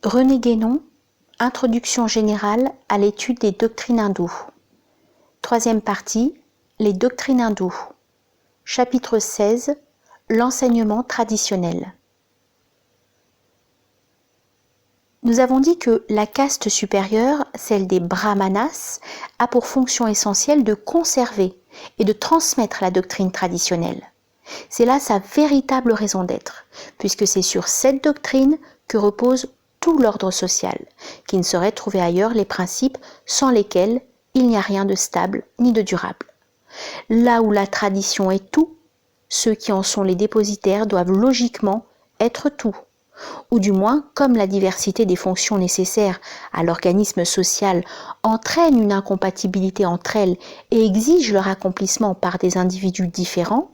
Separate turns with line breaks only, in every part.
René Guénon, Introduction générale à l'étude des doctrines hindoues. Troisième partie, les doctrines hindoues. Chapitre 16, l'enseignement traditionnel. Nous avons dit que la caste supérieure, celle des brahmanas, a pour fonction essentielle de conserver et de transmettre la doctrine traditionnelle. C'est là sa véritable raison d'être, puisque c'est sur cette doctrine que repose tout l'ordre social, qui ne saurait trouver ailleurs les principes sans lesquels il n'y a rien de stable ni de durable. Là où la tradition est tout, ceux qui en sont les dépositaires doivent logiquement être tout, ou du moins, comme la diversité des fonctions nécessaires à l'organisme social entraîne une incompatibilité entre elles et exige leur accomplissement par des individus différents,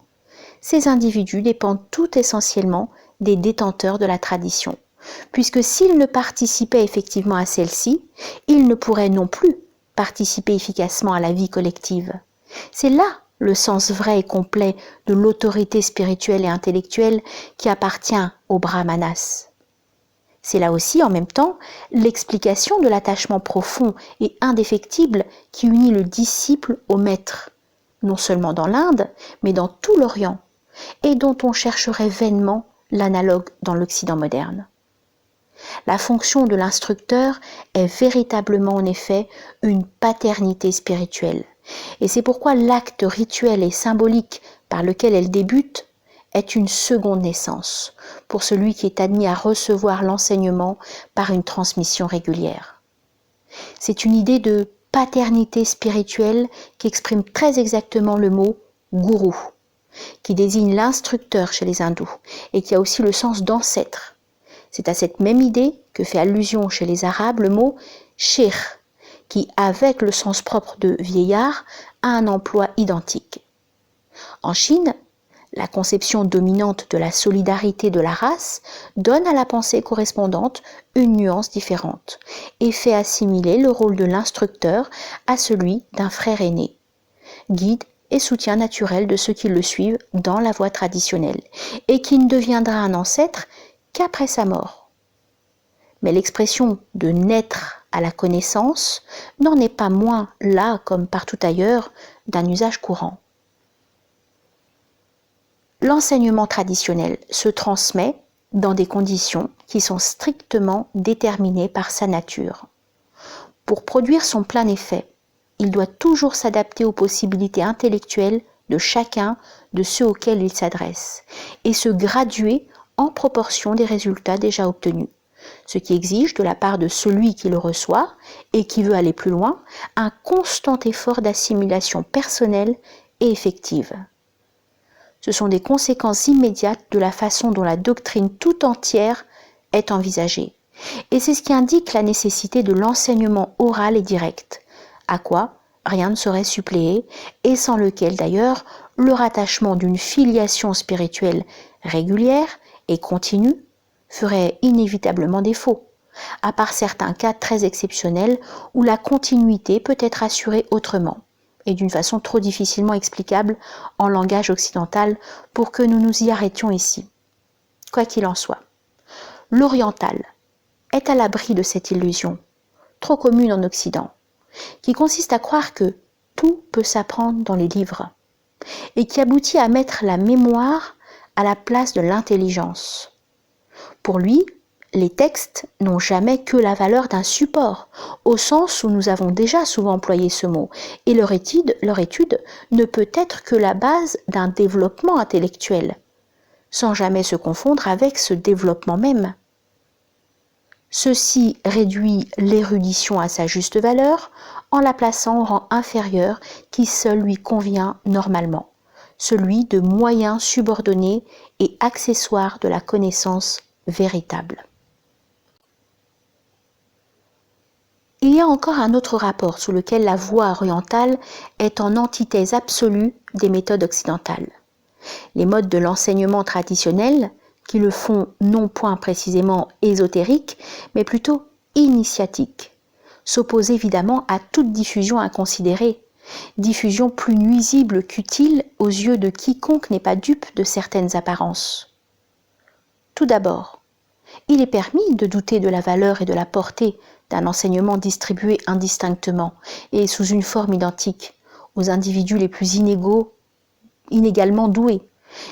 ces individus dépendent tout essentiellement des détenteurs de la tradition, puisque s'ils ne participaient effectivement à celle-ci, ils ne pourraient non plus participer efficacement à la vie collective. C'est là le sens vrai et complet de l'autorité spirituelle et intellectuelle qui appartient aux brahmanas. C'est là aussi, en même temps, l'explication de l'attachement profond et indéfectible qui unit le disciple au maître, non seulement dans l'Inde, mais dans tout l'Orient, et dont on chercherait vainement l'analogue dans l'Occident moderne. La fonction de l'instructeur est véritablement en effet une paternité spirituelle, et c'est pourquoi l'acte rituel et symbolique par lequel elle débute est une seconde naissance pour celui qui est admis à recevoir l'enseignement par une transmission régulière. C'est une idée de paternité spirituelle qu'exprime très exactement le mot « gourou », qui désigne l'instructeur chez les hindous et qui a aussi le sens d'ancêtre. C'est à cette même idée que fait allusion chez les arabes le mot « sheikh », qui, avec le sens propre de vieillard, a un emploi identique. En Chine, la conception dominante de la solidarité de la race donne à la pensée correspondante une nuance différente et fait assimiler le rôle de l'instructeur à celui d'un frère aîné, guide et soutien naturel de ceux qui le suivent dans la voie traditionnelle et qui ne deviendra un ancêtre qu'après sa mort. Mais l'expression de naître à la connaissance n'en est pas moins là, comme partout ailleurs, d'un usage courant. L'enseignement traditionnel se transmet dans des conditions qui sont strictement déterminées par sa nature. Pour produire son plein effet, il doit toujours s'adapter aux possibilités intellectuelles de chacun de ceux auxquels il s'adresse et se graduer en proportion des résultats déjà obtenus, ce qui exige de la part de celui qui le reçoit et qui veut aller plus loin un constant effort d'assimilation personnelle et effective. Ce sont des conséquences immédiates de la façon dont la doctrine tout entière est envisagée. Et c'est ce qui indique la nécessité de l'enseignement oral et direct, à quoi rien ne saurait suppléer, et sans lequel d'ailleurs le rattachement d'une filiation spirituelle régulière et continue ferait inévitablement défaut, à part certains cas très exceptionnels où la continuité peut être assurée autrement, et d'une façon trop difficilement explicable en langage occidental pour que nous nous y arrêtions ici. Quoi qu'il en soit, l'oriental est à l'abri de cette illusion, trop commune en Occident, qui consiste à croire que tout peut s'apprendre dans les livres, et qui aboutit à mettre la mémoire à la place de l'intelligence. Pour lui, les textes n'ont jamais que la valeur d'un support, au sens où nous avons déjà souvent employé ce mot, et leur étude ne peut être que la base d'un développement intellectuel, sans jamais se confondre avec ce développement même. Ceci réduit l'érudition à sa juste valeur en la plaçant au rang inférieur qui seul lui convient normalement, celui de moyen subordonné et accessoire de la connaissance véritable. Il y a encore un autre rapport sous lequel la voie orientale est en antithèse absolue des méthodes occidentales. Les modes de l'enseignement traditionnel, qui le font non point précisément ésotérique, mais plutôt initiatique, s'opposent évidemment à toute diffusion inconsidérée, diffusion plus nuisible qu'utile aux yeux de quiconque n'est pas dupe de certaines apparences. Tout d'abord, Il est permis de douter de la valeur et de la portée d'un enseignement distribué indistinctement et sous une forme identique aux individus les plus inégalement doués,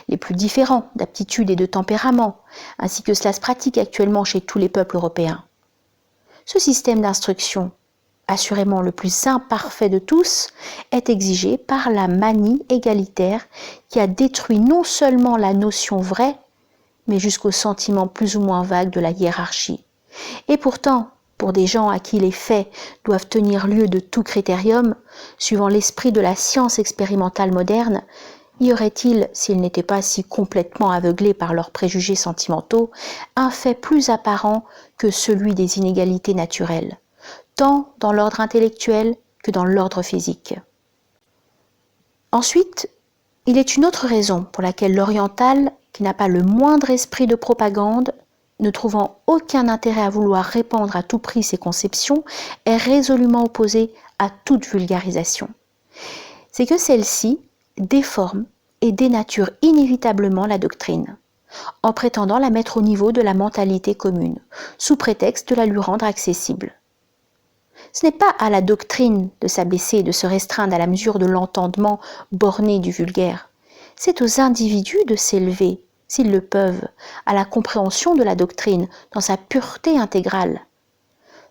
les plus différents d'aptitude et de tempérament, ainsi que cela se pratique actuellement chez tous les peuples européens. Ce système d'instruction, assurément le plus imparfait de tous, est exigé par la manie égalitaire qui a détruit non seulement la notion vraie, mais jusqu'au sentiment plus ou moins vague de la hiérarchie. Et pourtant, pour des gens à qui les faits doivent tenir lieu de tout critérium, suivant l'esprit de la science expérimentale moderne, y aurait-il, s'ils n'étaient pas si complètement aveuglés par leurs préjugés sentimentaux, un fait plus apparent que celui des inégalités naturelles, tant dans l'ordre intellectuel que dans l'ordre physique. Ensuite, il est une autre raison pour laquelle l'oriental, qui n'a pas le moindre esprit de propagande, ne trouvant aucun intérêt à vouloir répandre à tout prix ses conceptions, est résolument opposé à toute vulgarisation. C'est que celle-ci déforme et dénature inévitablement la doctrine, en prétendant la mettre au niveau de la mentalité commune, sous prétexte de la lui rendre accessible. Ce n'est pas à la doctrine de s'abaisser et de se restreindre à la mesure de l'entendement borné du vulgaire. C'est aux individus de s'élever, s'ils le peuvent, à la compréhension de la doctrine dans sa pureté intégrale.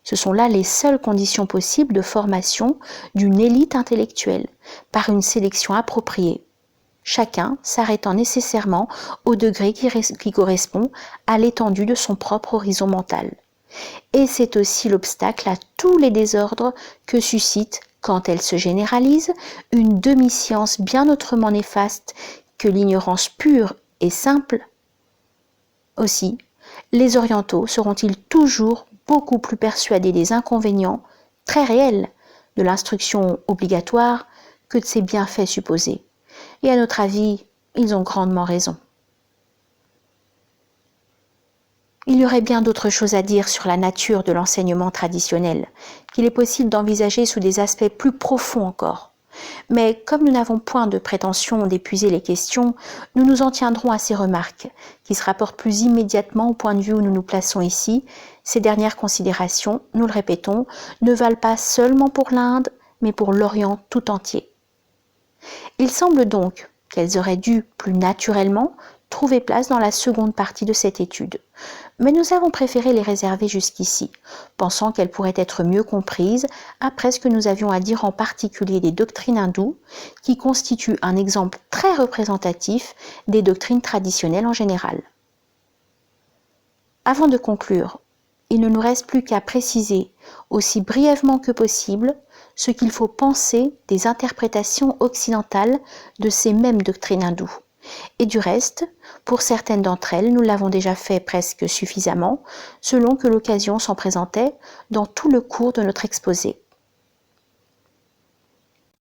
Ce sont là les seules conditions possibles de formation d'une élite intellectuelle, par une sélection appropriée, chacun s'arrêtant nécessairement au degré qui correspond à l'étendue de son propre horizon mental. Et c'est aussi l'obstacle à tous les désordres que suscite, quand elle se généralise, une demi-science bien autrement néfaste que l'ignorance pure et simple. Aussi, les orientaux seront-ils toujours beaucoup plus persuadés des inconvénients très réels de l'instruction obligatoire que de ses bienfaits supposés. Et à notre avis, ils ont grandement raison. Il y aurait bien d'autres choses à dire sur la nature de l'enseignement traditionnel, qu'il est possible d'envisager sous des aspects plus profonds encore. Mais comme nous n'avons point de prétention d'épuiser les questions, nous nous en tiendrons à ces remarques, qui se rapportent plus immédiatement au point de vue où nous nous plaçons ici. Ces dernières considérations, nous le répétons, ne valent pas seulement pour l'Inde, mais pour l'Orient tout entier. Il semble donc qu'elles auraient dû, plus naturellement, trouver place dans la seconde partie de cette étude. Mais nous avons préféré les réserver jusqu'ici, pensant qu'elles pourraient être mieux comprises après ce que nous avions à dire en particulier des doctrines hindoues, qui constituent un exemple très représentatif des doctrines traditionnelles en général. Avant de conclure, il ne nous reste plus qu'à préciser, aussi brièvement que possible, ce qu'il faut penser des interprétations occidentales de ces mêmes doctrines hindoues. Et du reste, pour certaines d'entre elles, nous l'avons déjà fait presque suffisamment, selon que l'occasion s'en présentait dans tout le cours de notre exposé.